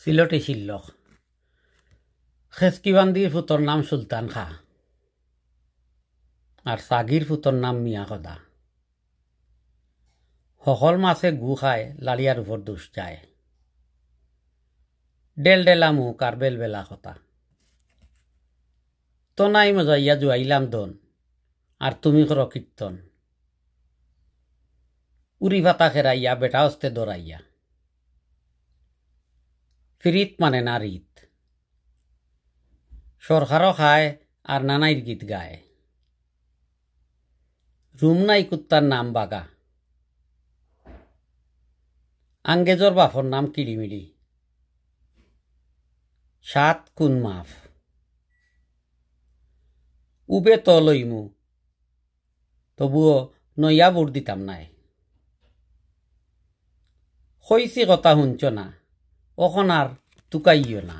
সিলটে শিল্লক খেসকিবান্দির ফুতর নাম সুলতান খা আর সাগির ফুতর নাম মিয়া খদা। সকল মাছে গু খায়, লালিয়ার উপর দুষ যায়। ডেল ডেলা মুখ আর বেলবেলা কথা। তো নাই মজাইয়া জুয়াইলাম দন, আর তুমি কর কীর্তন। উড়ি ভাতা খেরাইয়া বেটা হস্তে দৌড়াইয়া। ফিরিত মানে না রীত। সরকারও খায় আর নানাইর গীত গায়। রুম নাই কুত্তার নাম বাগা। আঙ্গেজর বাফর নাম কিড়িমিড়ি। 7 কুন মাফ। উবে তো লইমু, তবুও নইয়া বুট দিতাম নাই। কইছি কথা শুনছ না, অখন আর তুকাইও না।